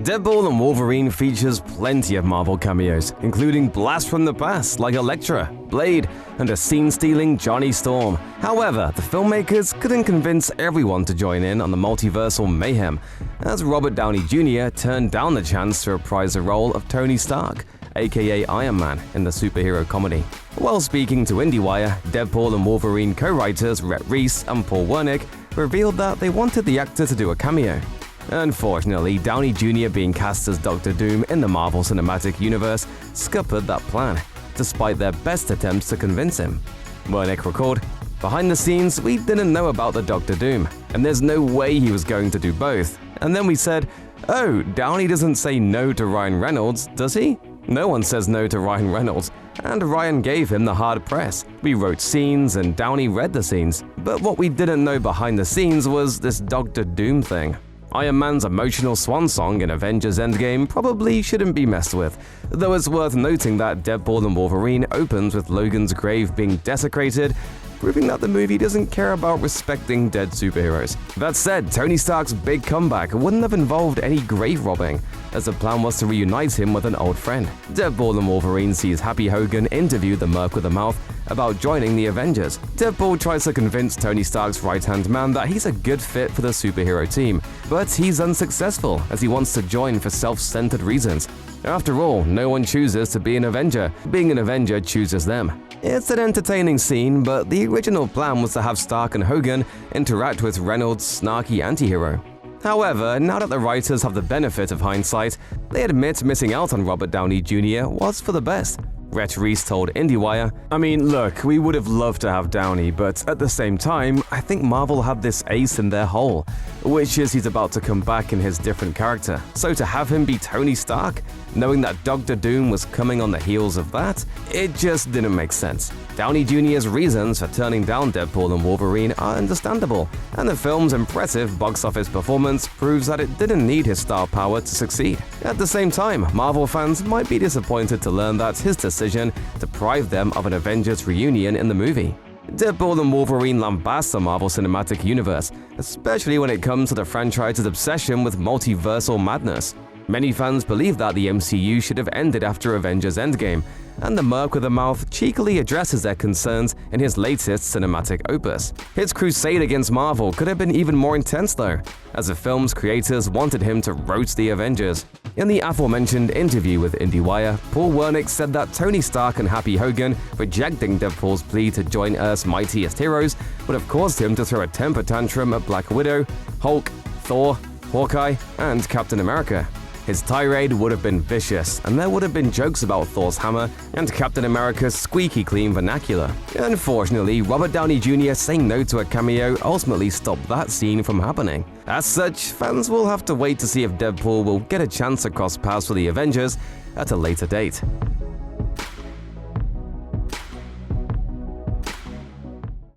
Deadpool and Wolverine features plenty of Marvel cameos, including blasts from the past like Elektra, Blade, and a scene-stealing Johnny Storm. However, the filmmakers couldn't convince everyone to join in on the multiversal mayhem, as Robert Downey Jr. turned down the chance to reprise the role of Tony Stark, aka Iron Man, in the superhero comedy. While speaking to IndieWire, Deadpool and Wolverine co-writers Rhett Reese and Paul Wernick revealed that they wanted the actor to do a cameo. Unfortunately, Downey Jr. being cast as Dr. Doom in the Marvel Cinematic Universe scuppered that plan, despite their best attempts to convince him. Wernick recalled, "Behind the scenes, we didn't know about the Dr. Doom, and there's no way he was going to do both. And then we said, oh, Downey doesn't say no to Ryan Reynolds, does he? No one says no to Ryan Reynolds, and Ryan gave him the hard press. We wrote scenes and Downey read the scenes, but what we didn't know behind the scenes was this Dr. Doom thing." Iron Man's emotional swan song in Avengers Endgame probably shouldn't be messed with, though it's worth noting that Deadpool and Wolverine opens with Logan's grave being desecrated, proving that the movie doesn't care about respecting dead superheroes. That said, Tony Stark's big comeback wouldn't have involved any grave robbing, as the plan was to reunite him with an old friend. Deadpool and Wolverine sees Happy Hogan interview the Merc with a Mouth about joining the Avengers. Deadpool tries to convince Tony Stark's right-hand man that he's a good fit for the superhero team, but he's unsuccessful as he wants to join for self-centered reasons. After all, no one chooses to be an Avenger. Being an Avenger chooses them. It's an entertaining scene, but the original plan was to have Stark and Hogan interact with Reynolds' snarky antihero. However, now that the writers have the benefit of hindsight, they admit missing out on Robert Downey Jr. was for the best. Rhett Reese told IndieWire, "I mean, look, we would have loved to have Downey, but at the same time, I think Marvel had this ace in their hole, which is he's about to come back in his different character. So to have him be Tony Stark, knowing that Dr. Doom was coming on the heels of that, it just didn't make sense." Downey Jr.'s reasons for turning down Deadpool and Wolverine are understandable, and the film's impressive box office performance proves that it didn't need his star power to succeed. At the same time, Marvel fans might be disappointed to learn that his decision deprived them of an Avengers reunion in the movie. Deadpool and Wolverine lambast the Marvel Cinematic Universe, especially when it comes to the franchise's obsession with multiversal madness. Many fans believe that the MCU should have ended after Avengers Endgame, and the Merc with a Mouth cheekily addresses their concerns in his latest cinematic opus. His crusade against Marvel could have been even more intense though, as the film's creators wanted him to roast the Avengers. In the aforementioned interview with IndieWire, Paul Wernick said that Tony Stark and Happy Hogan rejecting Deadpool's plea to join Earth's mightiest heroes would have caused him to throw a temper tantrum at Black Widow, Hulk, Thor, Hawkeye, and Captain America. His tirade would have been vicious, and there would have been jokes about Thor's hammer and Captain America's squeaky clean vernacular. Unfortunately, Robert Downey Jr. saying no to a cameo ultimately stopped that scene from happening. As such, fans will have to wait to see if Deadpool will get a chance to cross paths with the Avengers at a later date.